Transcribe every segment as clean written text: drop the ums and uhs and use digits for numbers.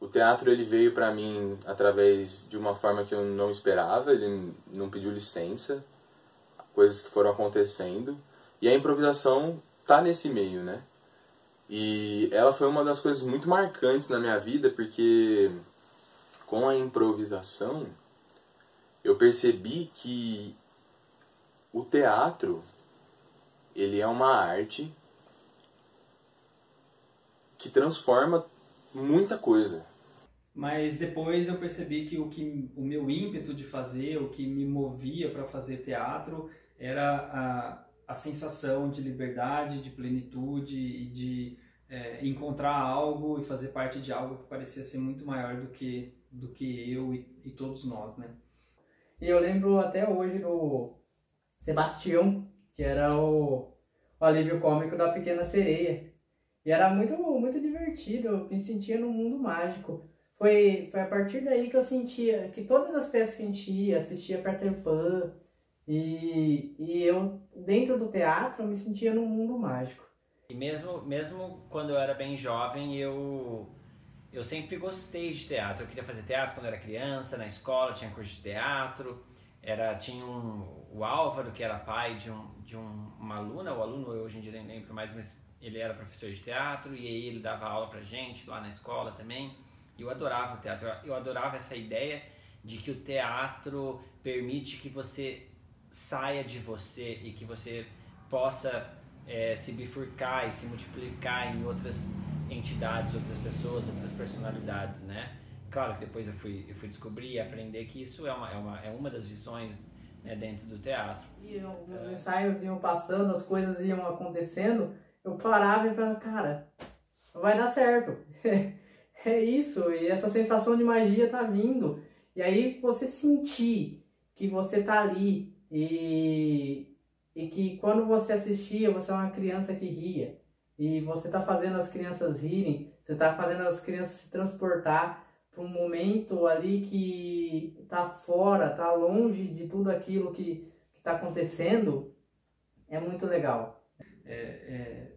teatro ele veio para mim através de uma forma que eu não esperava, ele não pediu licença, coisas que foram acontecendo, e a improvisação tá nesse meio, né? E ela foi uma das coisas muito marcantes na minha vida, porque com a improvisação eu percebi que o teatro, ele é uma arte que transforma muita coisa. Mas depois eu percebi que o meu ímpeto de fazer, o que me movia para fazer teatro, era a sensação de liberdade, de plenitude e de encontrar algo e fazer parte de algo que parecia ser muito maior do que eu e todos nós, né? E eu lembro até hoje do Sebastião, que era o alívio cômico da Pequena Sereia. E era muito, muito divertido, eu me sentia num mundo mágico. Foi a partir daí que eu sentia que todas as peças que a gente ia, assistia Peter Pan, e eu, dentro do teatro, eu me sentia num mundo mágico. E mesmo quando eu era bem jovem, eu sempre gostei de teatro. Eu queria fazer teatro quando eu era criança, na escola tinha curso de teatro. Tinha o Álvaro, que era pai de uma aluna, o aluno eu hoje em dia nem lembro mais, mas ele era professor de teatro e aí ele dava aula pra gente lá na escola também. E eu adorava o teatro, eu adorava essa ideia de que o teatro permite que você saia de você e que você possa se bifurcar e se multiplicar em outras entidades, outras pessoas, outras personalidades, né? Claro que depois eu fui descobrir e aprender que isso é uma das visões, né, dentro do teatro. E os ensaios iam passando, as coisas iam acontecendo, eu parava e falava, cara, vai dar certo. É isso, e essa sensação de magia tá vindo. E aí você sentir que você tá ali e que quando você assistia, você é uma criança que ria. E você tá fazendo as crianças rirem, você tá fazendo as crianças se transportar para um momento ali que tá fora, tá longe de tudo aquilo que tá acontecendo, é muito legal.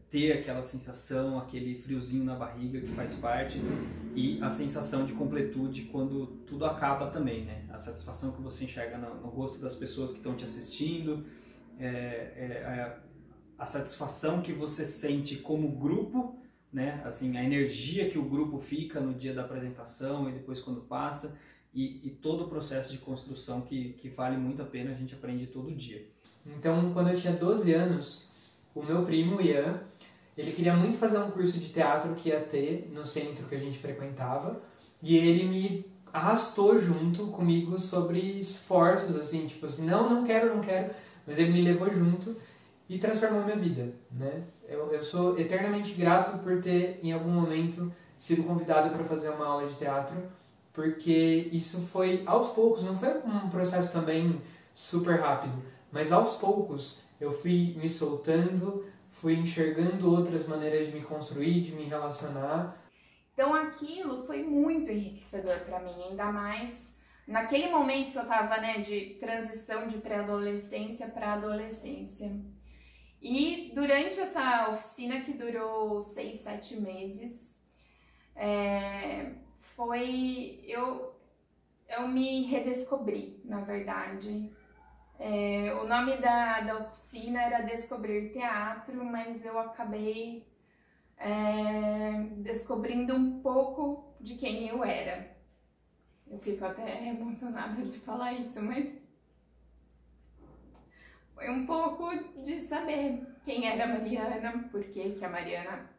Ter aquela sensação, aquele friozinho na barriga que faz parte e a sensação de completude quando tudo acaba também, né? A satisfação que você enxerga no rosto das pessoas que estão te assistindo, a satisfação que você sente como grupo, né? Assim, a energia que o grupo fica no dia da apresentação e depois quando passa e todo o processo de construção que vale muito a pena, a gente aprende todo dia. Então, quando eu tinha 12 anos, o meu primo, Ian, ele queria muito fazer um curso de teatro que ia ter no centro que a gente frequentava, e ele me arrastou junto comigo sobre esforços, assim, tipo assim, não quero, mas ele me levou junto e transformou minha vida, né? Eu sou eternamente grato por ter, em algum momento, sido convidado para fazer uma aula de teatro, porque isso foi aos poucos, não foi um processo também super rápido, mas aos poucos eu fui me soltando, fui enxergando outras maneiras de me construir, de me relacionar. Então aquilo foi muito enriquecedor para mim, ainda mais naquele momento que eu tava, né, de transição de pré-adolescência para adolescência. E durante essa oficina que durou 6, 7 meses, eu me redescobri, na verdade. O nome da oficina era Descobrir Teatro, mas eu acabei descobrindo um pouco de quem eu era. Eu fico até emocionada de falar isso, mas foi um pouco de saber quem era a Mariana, por que a Mariana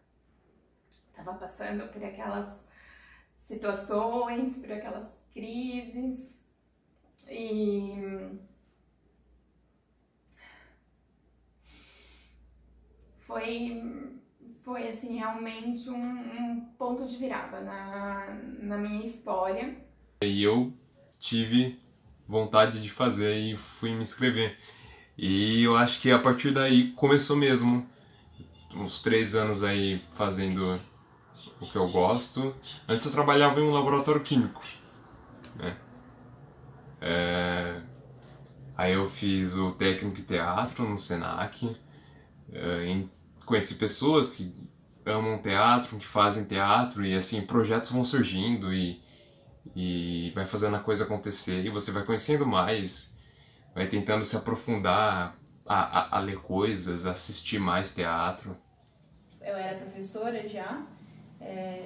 estava passando por aquelas situações, por aquelas crises. E foi assim, realmente um ponto de virada na minha história. E eu tive vontade de fazer e fui me inscrever. E eu acho que a partir daí começou mesmo. Uns 3 anos aí fazendo o que eu gosto. Antes eu trabalhava em um laboratório químico, né? Aí eu fiz o técnico de teatro no Senac. Conheci pessoas que amam teatro, que fazem teatro, e assim, projetos vão surgindo e vai fazendo a coisa acontecer, e você vai conhecendo mais, vai tentando se aprofundar a ler coisas, a assistir mais teatro. Eu era professora já,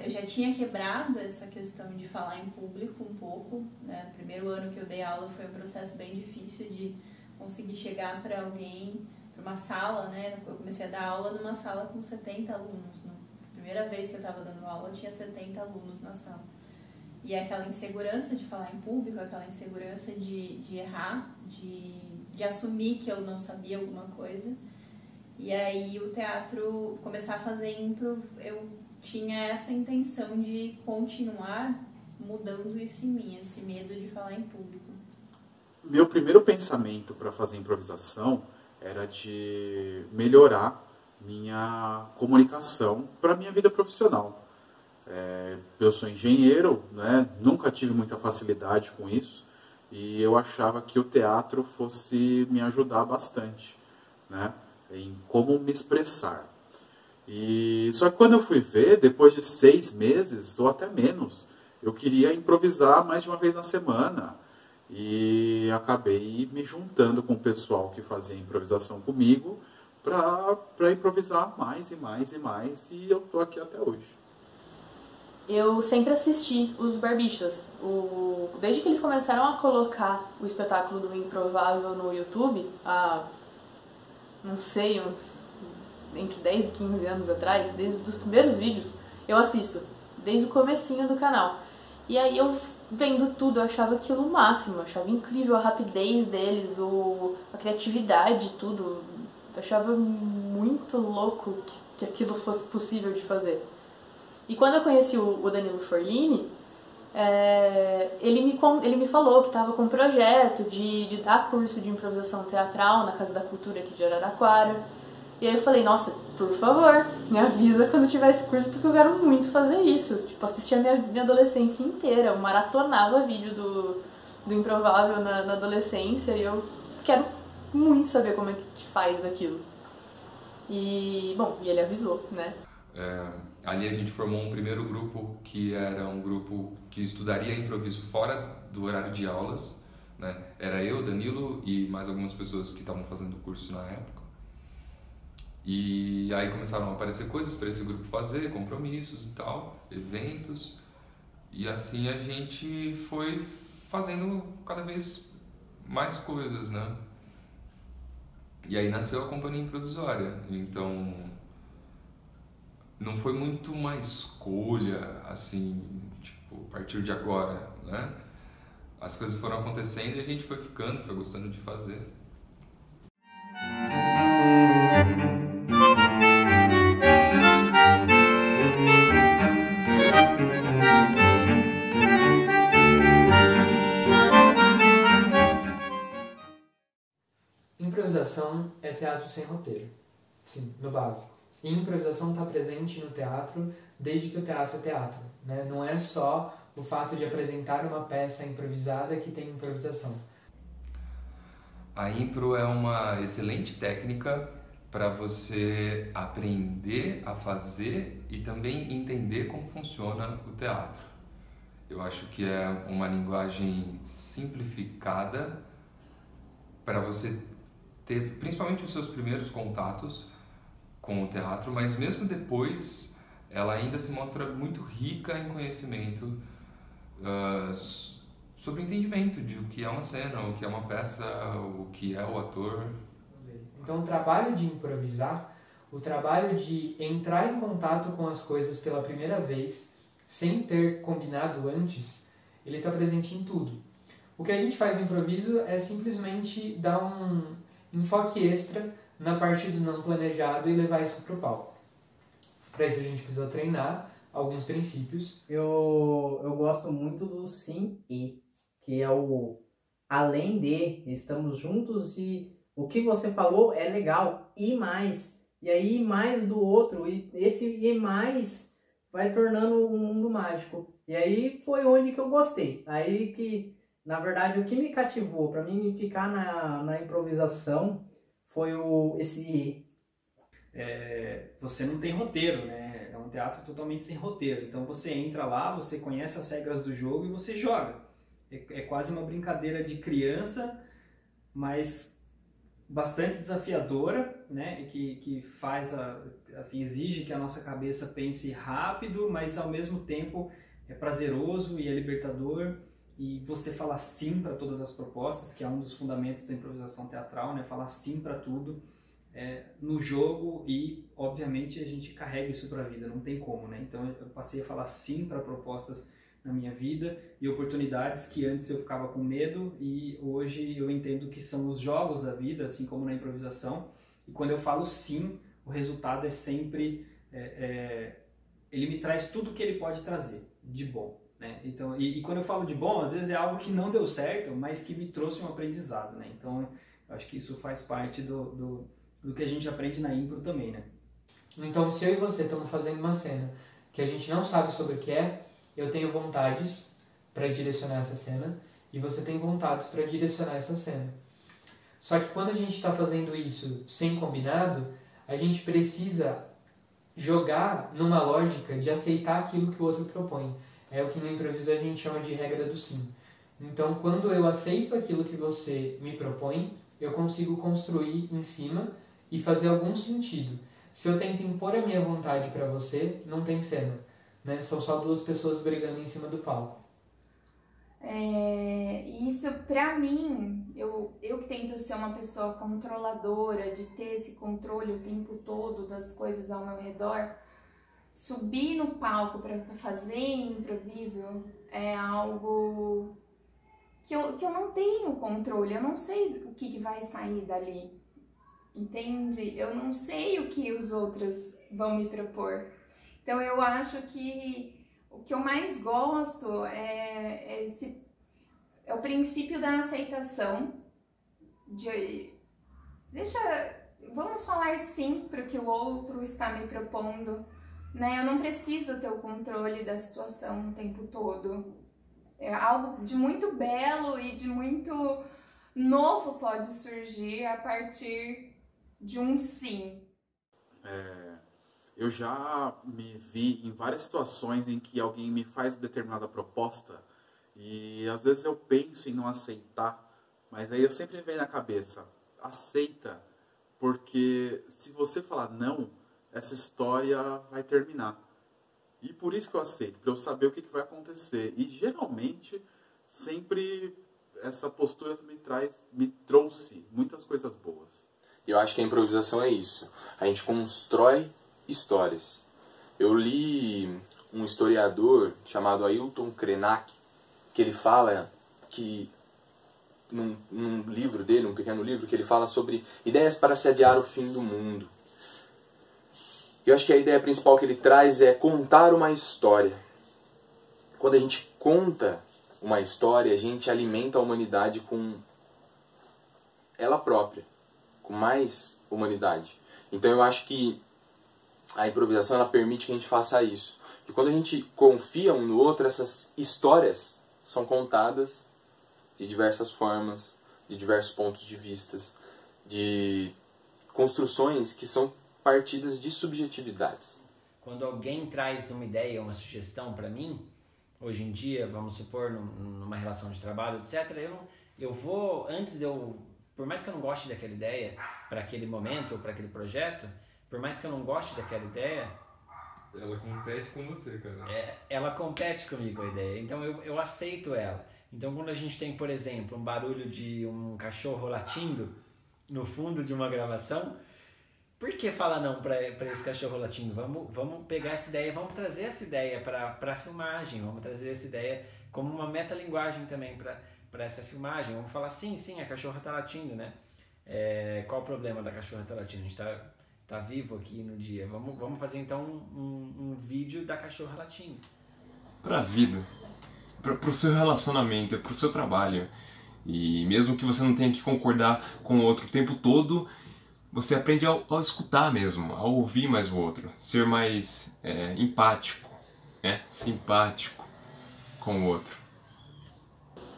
eu já tinha quebrado essa questão de falar em público um pouco, né? O primeiro ano que eu dei aula foi um processo bem difícil de conseguir chegar para alguém, para uma sala, né? Eu comecei a dar aula numa sala com 70 alunos. Na primeira vez que eu estava dando aula, eu tinha 70 alunos na sala. E aquela insegurança de falar em público, aquela insegurança de errar, de assumir que eu não sabia alguma coisa. E aí o teatro, começar a fazer impro, eu tinha essa intenção de continuar mudando isso em mim, esse medo de falar em público. Meu primeiro pensamento para fazer improvisação era de melhorar minha comunicação para minha vida profissional. Eu sou engenheiro, né? Nunca tive muita facilidade com isso e eu achava que o teatro fosse me ajudar bastante, né? Em como me expressar. Só que quando eu fui ver, depois de 6 meses ou até menos, eu queria improvisar mais de uma vez na semana. E acabei me juntando com o pessoal que fazia improvisação comigo para improvisar mais e mais e mais, e eu tô aqui até hoje. Eu sempre assisti os Barbichas. Desde que eles começaram a colocar o espetáculo do Improvável no YouTube, há, não sei, entre 10 e 15 anos atrás, desde os primeiros vídeos, eu assisto, desde o comecinho do canal. E aí eu vendo tudo, eu achava aquilo o máximo, eu achava incrível a rapidez deles, a criatividade, tudo. Eu achava muito louco que aquilo fosse possível de fazer. E quando eu conheci o Danilo Forlini, ele me falou que estava com um projeto de dar curso de improvisação teatral na Casa da Cultura aqui de Araraquara. E aí eu falei, nossa, por favor, me avisa quando tiver esse curso, porque eu quero muito fazer isso. Tipo, assistir a minha adolescência inteira. Eu maratonava vídeo do Improvável na adolescência e eu quero muito saber como é que faz aquilo. E, bom, e ele avisou, né? Ali a gente formou um primeiro grupo que era um grupo que estudaria improviso fora do horário de aulas, né? Era eu, Danilo e mais algumas pessoas que estavam fazendo o curso na época. E aí começaram a aparecer coisas para esse grupo fazer, compromissos e tal, eventos. E assim a gente foi fazendo cada vez mais coisas, né? E aí nasceu a Companhia Improvisória. Então, não foi muito uma escolha, assim, tipo, a partir de agora, né? As coisas foram acontecendo e a gente foi ficando, foi gostando de fazer. Improvisação é teatro sem roteiro, sim, no básico. E improvisação está presente no teatro desde que o teatro é teatro, né? Não é só o fato de apresentar uma peça improvisada que tem improvisação. A impro é uma excelente técnica para você aprender a fazer e também entender como funciona o teatro. Eu acho que é uma linguagem simplificada para você ter principalmente os seus primeiros contatos com o teatro, mas mesmo depois ela ainda se mostra muito rica em conhecimento sobre o entendimento de o que é uma cena, o que é uma peça, o que é o ator. Então o trabalho de improvisar, o trabalho de entrar em contato com as coisas pela primeira vez, sem ter combinado antes, ele está presente em tudo. O que a gente faz no improviso é simplesmente dar um enfoque extra na parte do não planejado e levar isso para o palco. Para isso a gente precisa treinar alguns princípios. Eu gosto muito do sim e, que é o além de, estamos juntos e o que você falou é legal, e mais. E aí mais do outro, e esse e mais vai tornando um mundo mágico. E aí foi onde que eu gostei. Aí que, na verdade, o que me cativou para mim ficar na improvisação foi esse... Você não tem roteiro, né? um teatro totalmente sem roteiro. Então você entra lá, você conhece as regras do jogo e você joga. É quase uma brincadeira de criança, mas bastante desafiadora, né? Que faz assim, exige que a nossa cabeça pense rápido, mas ao mesmo tempo é prazeroso e é libertador. E você falar sim para todas as propostas, que é um dos fundamentos da improvisação teatral, né? Falar sim para tudo no jogo, e obviamente a gente carrega isso para a vida, não tem como, né? Então eu passei a falar sim para propostas na minha vida e oportunidades que antes eu ficava com medo, e hoje eu entendo que são os jogos da vida, assim como na improvisação. E quando eu falo sim, o resultado é sempre ele me traz tudo que ele pode trazer de bom, né? Então, e quando eu falo de bom, às vezes é algo que não deu certo, mas que me trouxe um aprendizado, né? Então eu acho que isso faz parte do que a gente aprende na impro também, né? Então, se eu e você estamos fazendo uma cena que a gente não sabe sobre o que é, eu tenho vontades para direcionar essa cena e você tem vontades para direcionar essa cena. Só que quando a gente está fazendo isso sem combinado, a gente precisa jogar numa lógica de aceitar aquilo que o outro propõe. É o que no improviso a gente chama de regra do sim. Então, quando eu aceito aquilo que você me propõe, eu consigo construir em cima e fazer algum sentido. Se eu tento impor a minha vontade para você, não tem cena, né? São só duas pessoas brigando em cima do palco. Isso, pra mim, eu que tento ser uma pessoa controladora, de ter esse controle o tempo todo das coisas ao meu redor, subir no palco para fazer improviso é algo que eu não tenho controle, eu não sei o que vai sair dali, entende? Eu não sei o que os outros vão me propor. Então eu acho que o que eu mais gosto é o princípio da aceitação, vamos falar sim para o que o outro está me propondo, né? Eu não preciso ter o controle da situação o tempo todo. É algo de muito belo e de muito novo pode surgir a partir de um sim. Eu já me vi em várias situações em que alguém me faz determinada proposta e às vezes eu penso em não aceitar, mas aí eu sempre venho na cabeça, aceita, porque se você falar não, essa história vai terminar. E por isso que eu aceito, para eu saber o que vai acontecer. E geralmente, sempre essa postura me trouxe muitas coisas boas. E eu acho que a improvisação é isso. A gente constrói histórias. Eu li um historiador chamado Ailton Krenak, que ele fala que, num livro dele, um pequeno livro, que ele fala sobre ideias para se adiar o fim do mundo. Eu acho que a ideia principal que ele traz é contar uma história. Quando a gente conta uma história, a gente alimenta a humanidade com ela própria, com mais humanidade. Então eu acho que a improvisação ela permite que a gente faça isso. E quando a gente confia um no outro, essas histórias são contadas de diversas formas, de diversos pontos de vista, de construções que são partidas de subjetividades. Quando alguém traz uma ideia, uma sugestão para mim, hoje em dia, vamos supor, numa relação de trabalho, etc., eu vou, por mais que eu não goste daquela ideia, para aquele momento ou para aquele projeto, por mais que eu não goste daquela ideia... Ela compete com você, cara. Ela compete comigo, a ideia. Então eu aceito ela. Então quando a gente tem, por exemplo, um barulho de um cachorro latindo no fundo de uma gravação, por que falar não para esse cachorro latindo? Vamos pegar essa ideia, vamos trazer essa ideia para a filmagem, vamos trazer essa ideia como uma metalinguagem também para essa filmagem. Vamos falar, sim, a cachorra está latindo, né? Qual o problema da cachorra estar latindo? A gente tá vivo aqui no dia. Vamos fazer então um vídeo da cachorra latindo. Para a vida, para o seu relacionamento, para o seu trabalho. E mesmo que você não tenha que concordar com o outro o tempo todo, você aprende a escutar mesmo, a ouvir mais o outro, ser mais empático, simpático com o outro.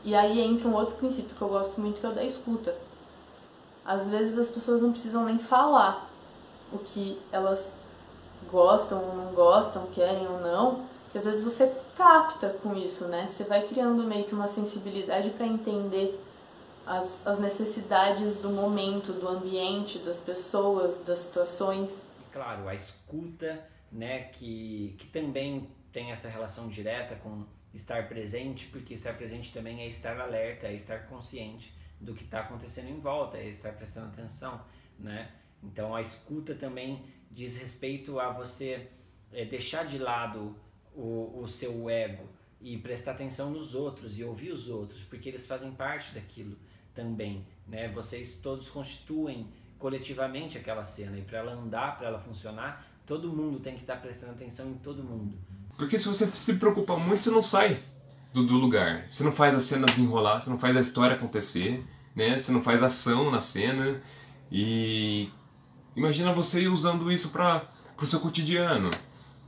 E aí entra um outro princípio que eu gosto muito, que é o da escuta. Às vezes as pessoas não precisam nem falar o que elas gostam ou não gostam, querem ou não, que às vezes você capta com isso, né? Você vai criando meio que uma sensibilidade para entender as necessidades do momento, do ambiente, das pessoas, das situações. Claro, a escuta, né, que também tem essa relação direta com estar presente, porque estar presente também é estar alerta, é estar consciente do que está acontecendo em volta, é estar prestando atenção, né? Então a escuta também diz respeito a você deixar de lado o seu ego e prestar atenção nos outros e ouvir os outros, porque eles fazem parte daquilo também, né? Vocês todos constituem coletivamente aquela cena, e para ela andar, para ela funcionar, todo mundo tem que estar prestando atenção em todo mundo. Porque se você se preocupa muito, você não sai do lugar. Você não faz a cena desenrolar, você não faz a história acontecer, né? Você não faz ação na cena. E imagina você usando isso para o seu cotidiano,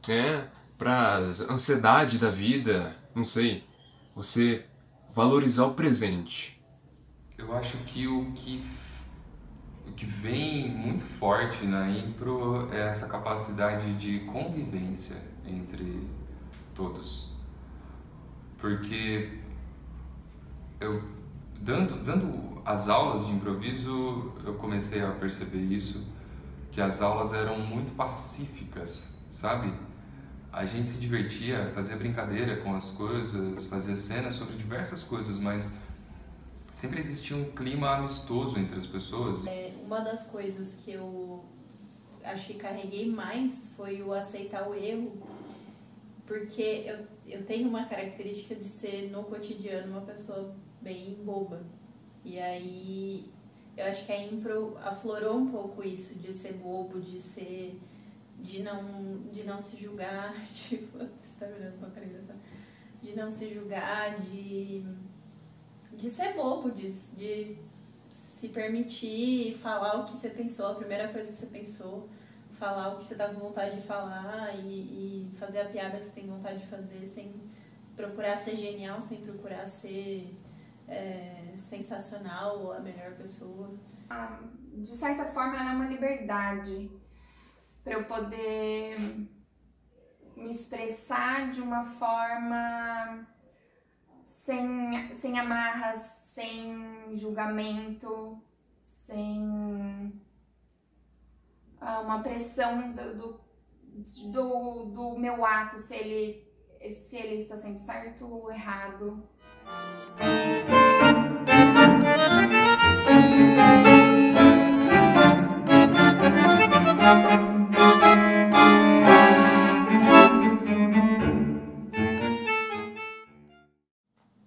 né? Para ansiedade da vida, não sei. Você valorizar o presente. Eu acho que o que vem muito forte na impro é essa capacidade de convivência entre todos. Porque eu, dando as aulas de improviso, eu comecei a perceber isso, que as aulas eram muito pacíficas, sabe? A gente se divertia, fazia brincadeira com as coisas, fazia cenas sobre diversas coisas, mas sempre existia um clima amistoso entre as pessoas. Uma das coisas que eu acho que carreguei mais foi o aceitar o erro, porque eu tenho uma característica de ser, no cotidiano, uma pessoa bem boba. E aí eu acho que a impro aflorou um pouco isso, de ser bobo, de não se julgar, tipo, você tá virando uma cara engraçada, de não se julgar, de ser bobo, de se permitir falar o que você pensou, a primeira coisa que você pensou, falar o que você tá com vontade de falar e fazer a piada que você tem vontade de fazer, sem procurar ser genial, sem procurar ser sensacional ou a melhor pessoa. De certa forma, ela é uma liberdade para eu poder me expressar de uma forma sem amarras, sem julgamento, sem uma pressão do meu ato, se ele está sendo certo ou errado.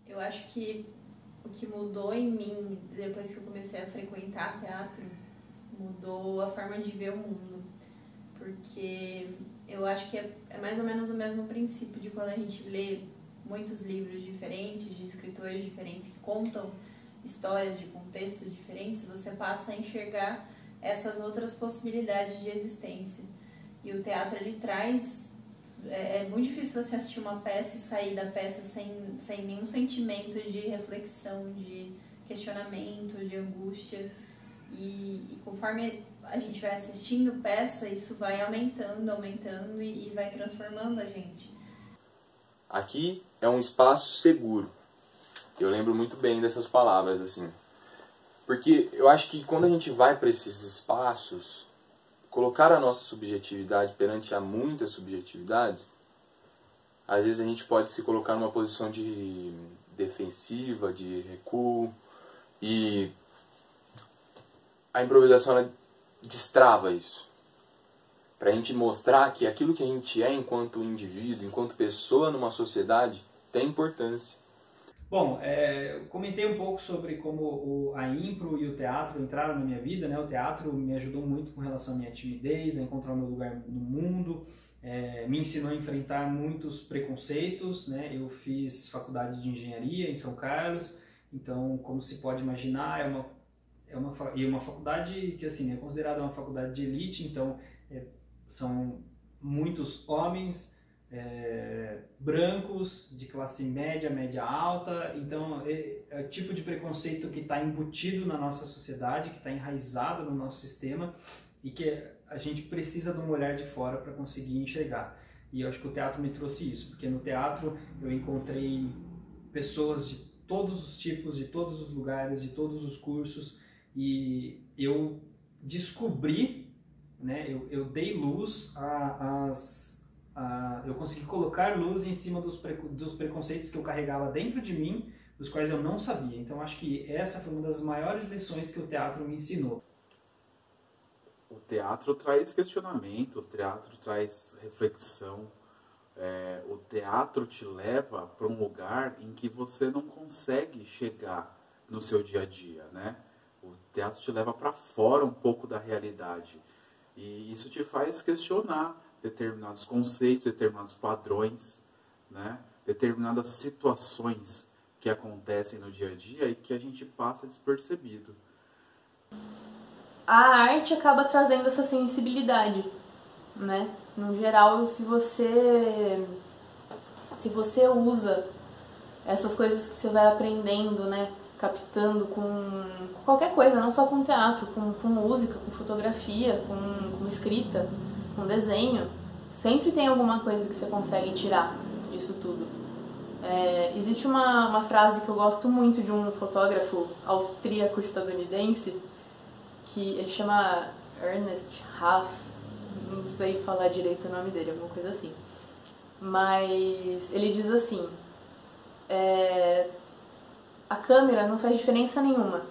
Eu acho que o que mudou em mim depois que eu comecei a frequentar teatro mudou a forma de ver o mundo, porque eu acho que é mais ou menos o mesmo princípio de quando a gente lê muitos livros diferentes, de escritores diferentes que contam histórias de contextos diferentes, você passa a enxergar essas outras possibilidades de existência. E o teatro, ele traz... É muito difícil você assistir uma peça e sair da peça sem nenhum sentimento de reflexão, de questionamento, de angústia. E conforme a gente vai assistindo peça, isso vai aumentando e vai transformando a gente. Aqui é um espaço seguro. Eu lembro muito bem dessas palavras, assim. Porque eu acho que quando a gente vai para esses espaços, colocar a nossa subjetividade perante a muitas subjetividades, às vezes a gente pode se colocar numa posição de defensiva, de recuo, e a improvisação, ela destrava isso. Para a gente mostrar que aquilo que a gente é enquanto indivíduo, enquanto pessoa numa sociedade, tem importância. Bom, eu comentei um pouco sobre como a impro e o teatro entraram na minha vida, né? O teatro me ajudou muito com relação à minha timidez, a encontrar o meu lugar no mundo, me ensinou a enfrentar muitos preconceitos, né? Eu fiz faculdade de engenharia em São Carlos, então, como se pode imaginar, é uma faculdade que, assim, é considerada uma faculdade de elite, então são muitos homens, brancos, de classe média, média alta, então é o tipo de preconceito que está embutido na nossa sociedade, que está enraizado no nosso sistema e que a gente precisa de um olhar de fora para conseguir enxergar. E eu acho que o teatro me trouxe isso, porque no teatro eu encontrei pessoas de todos os tipos, de todos os lugares, de todos os cursos, e eu descobri, né, eu dei luz eu consegui colocar luz em cima dos preconceitos que eu carregava dentro de mim, dos quais eu não sabia. Então acho que essa foi uma das maiores lições que o teatro me ensinou. O teatro traz questionamento, o teatro traz reflexão. O teatro te leva para um lugar em que você não consegue chegar no seu dia a dia, né? O teatro te leva para fora um pouco da realidade. E isso te faz questionar determinados conceitos, determinados padrões, né? Determinadas situações que acontecem no dia a dia e que a gente passa despercebido. A arte acaba trazendo essa sensibilidade, né? No geral, se você usa essas coisas que você vai aprendendo, né? Captando com qualquer coisa, não só com teatro, com música, com fotografia, com escrita, com desenho, sempre tem alguma coisa que você consegue tirar disso tudo. Existe uma frase que eu gosto muito de um fotógrafo austríaco-estadunidense, que ele chama Ernest Haas, não sei falar direito o nome dele, alguma coisa assim. Mas ele diz assim, a câmera não faz diferença nenhuma.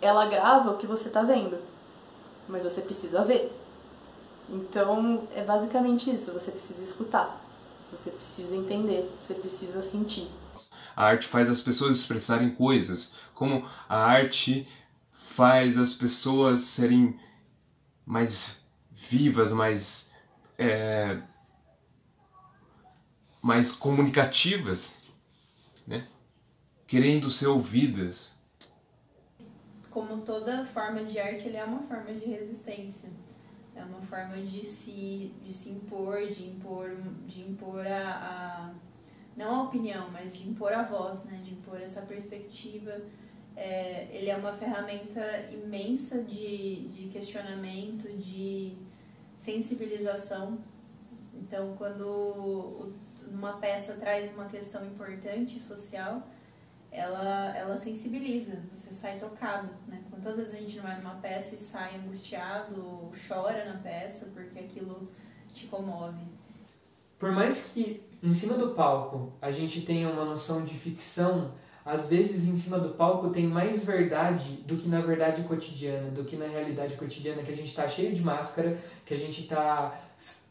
Ela grava o que você está vendo, mas você precisa ver. Então, é basicamente isso. Você precisa escutar, você precisa entender, você precisa sentir. A arte faz as pessoas expressarem coisas, como a arte faz as pessoas serem mais vivas, mais comunicativas, né? Querendo ser ouvidas. Como toda forma de arte, ele é uma forma de resistência. É uma forma de se impor, de impor não a opinião, mas de impor a voz, né? De impor essa perspectiva. Ele é uma ferramenta imensa de questionamento, de sensibilização. Então, quando uma peça traz uma questão importante social, ela sensibiliza, você sai tocado, né? Quantas vezes a gente não vai numa peça e sai angustiado, chora na peça porque aquilo te comove. Por mais que em cima do palco a gente tenha uma noção de ficção, às vezes em cima do palco tem mais verdade do que na verdade cotidiana, do que na realidade cotidiana, que a gente está cheio de máscara, que a gente está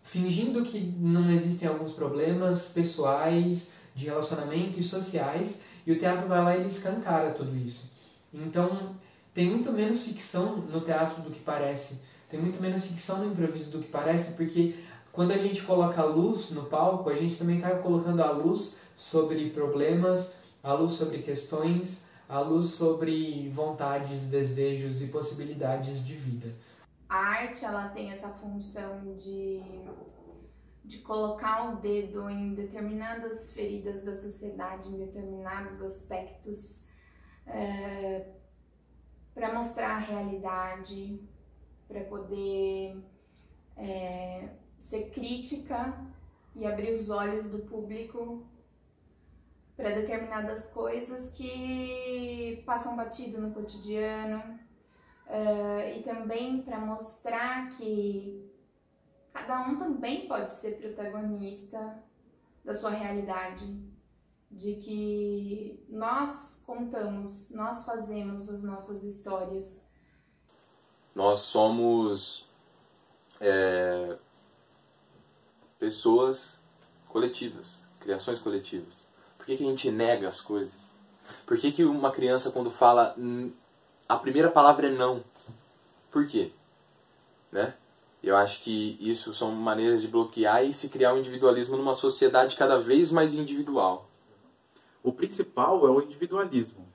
fingindo que não existem alguns problemas pessoais, de relacionamento e sociais, e o teatro vai lá e ele escancara tudo isso. Então, tem muito menos ficção no teatro do que parece, tem muito menos ficção no improviso do que parece, porque quando a gente coloca a luz no palco, a gente também está colocando a luz sobre problemas, a luz sobre questões, a luz sobre vontades, desejos e possibilidades de vida. A arte, ela tem essa função de colocar o dedo em determinadas feridas da sociedade, em determinados aspectos, para mostrar a realidade, para poder ser crítica e abrir os olhos do público para determinadas coisas que passam batido no cotidiano, e também para mostrar que cada um também pode ser protagonista da sua realidade, de que nós contamos, nós fazemos as nossas histórias. Nós somos pessoas coletivas, criações coletivas. Por que a gente nega as coisas? Por que uma criança, quando fala, a primeira palavra é não? Por quê? Né? Eu acho que isso são maneiras de bloquear e se criar um individualismo numa sociedade cada vez mais individual. O principal é o individualismo.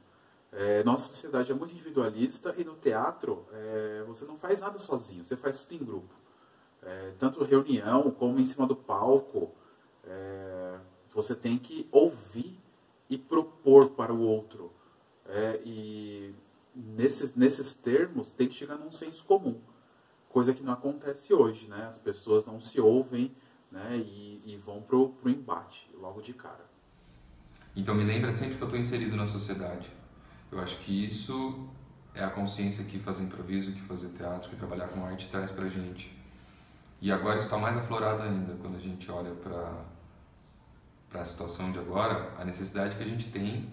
Nossa sociedade é muito individualista e no teatro você não faz nada sozinho, você faz tudo em grupo. Tanto reunião como em cima do palco, você tem que ouvir e propor para o outro. E nesses termos tem que chegar num senso comum. coisa que não acontece hoje, né? As pessoas não se ouvem, né? E vão pro embate logo de cara. Então me lembra sempre que eu estou inserido na sociedade. Eu acho que isso é a consciência que fazer improviso, que fazer teatro, que trabalhar com arte traz pra gente. E agora isso está mais aflorado ainda, quando a gente olha para a situação de agora, a necessidade que a gente tem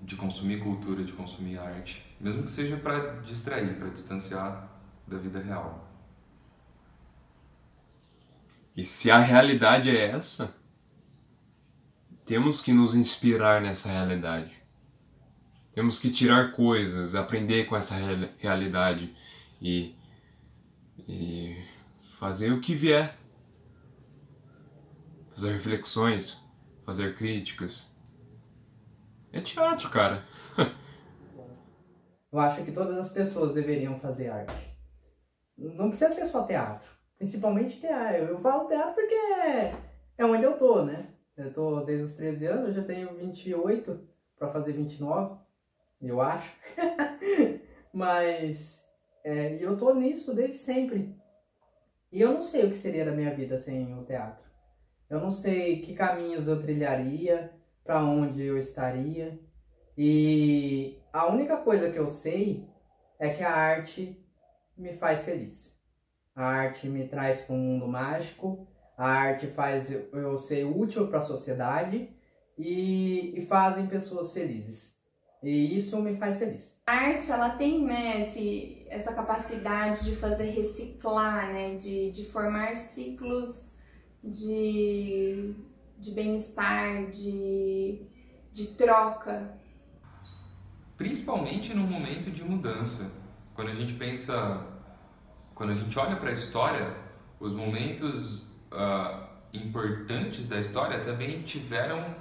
de consumir cultura, de consumir arte, mesmo que seja para distrair, para distanciar da vida real. E se a realidade é essa, temos que nos inspirar nessa realidade. Temos que tirar coisas, aprender com essa realidade e fazer o que vier. Fazer reflexões, fazer críticas. É teatro, cara. Eu acho que todas as pessoas deveriam fazer arte. Não precisa ser só teatro. Principalmente teatro. Eu falo teatro porque é onde eu tô, né? Eu tô desde os 13 anos, eu já tenho 28 para fazer 29, eu acho. Mas eu tô nisso desde sempre. E eu não sei o que seria da minha vida sem o teatro. Eu não sei que caminhos eu trilharia, para onde eu estaria. E a única coisa que eu sei é que a arte me faz feliz. A arte me traz para um mundo mágico. A arte faz eu ser útil para a sociedade e fazem pessoas felizes. E isso me faz feliz. A arte, ela tem, né, essa capacidade de fazer reciclar, né, de formar ciclos de bem-estar, de troca. Principalmente num momento de mudança. Quando a gente olha para a história, os momentos importantes da história também tiveram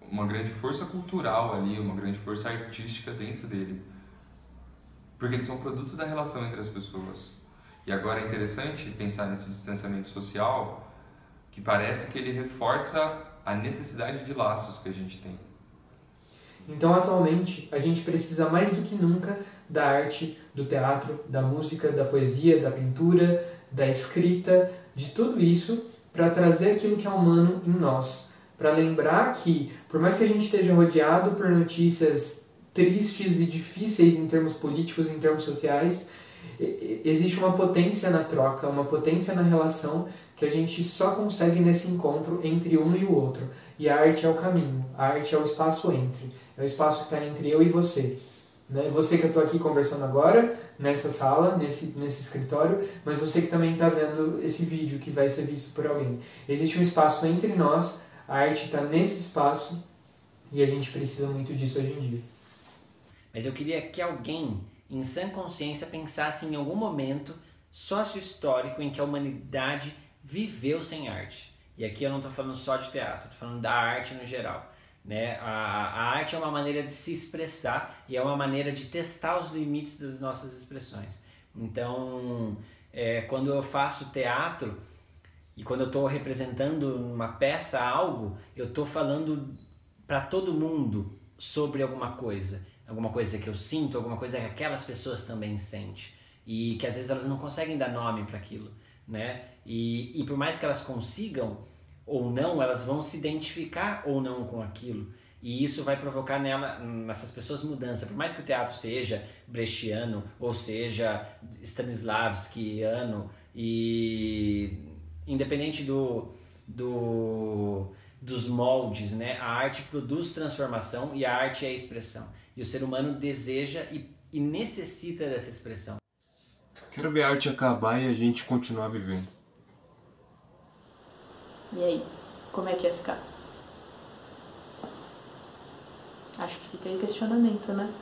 uma grande força cultural ali, uma grande força artística dentro dele. Porque eles são produto da relação entre as pessoas. E agora é interessante pensar nesse distanciamento social, que parece que ele reforça a necessidade de laços que a gente tem. Então, atualmente, a gente precisa mais do que nunca da arte, do teatro, da música, da poesia, da pintura, da escrita, de tudo isso para trazer aquilo que é humano em nós. Para lembrar que, por mais que a gente esteja rodeado por notícias tristes e difíceis em termos políticos, em termos sociais, existe uma potência na troca, uma potência na relação que a gente só consegue nesse encontro entre um e o outro. E a arte é o caminho, a arte é o espaço entre, é o espaço que está entre eu e você. Né? Você que eu estou aqui conversando agora, nessa sala, nesse escritório, mas você que também está vendo esse vídeo que vai ser visto por alguém. Existe um espaço entre nós, a arte está nesse espaço e a gente precisa muito disso hoje em dia. Mas eu queria que alguém, em sã consciência, pensasse em algum momento sócio-histórico em que a humanidade viveu sem arte. E aqui eu não estou falando só de teatro, estou falando da arte no geral. Né? A arte é uma maneira de se expressar e é uma maneira de testar os limites das nossas expressões. Então, quando eu faço teatro e quando eu estou representando uma peça, algo, eu estou falando para todo mundo sobre alguma coisa que eu sinto, alguma coisa que aquelas pessoas também sentem e que às vezes elas não conseguem dar nome para aquilo, né? E por mais que elas consigam ou não, elas vão se identificar ou não com aquilo. E isso vai provocar nessas pessoas mudança. Por mais que o teatro seja brechtiano, ou seja stanislavskiano, e independente dos moldes, né? A arte produz transformação e a arte é expressão. E o ser humano deseja e necessita dessa expressão. Quero ver a arte acabar e a gente continuar vivendo. E aí, como é que ia ficar? Acho que fica aí o questionamento, né?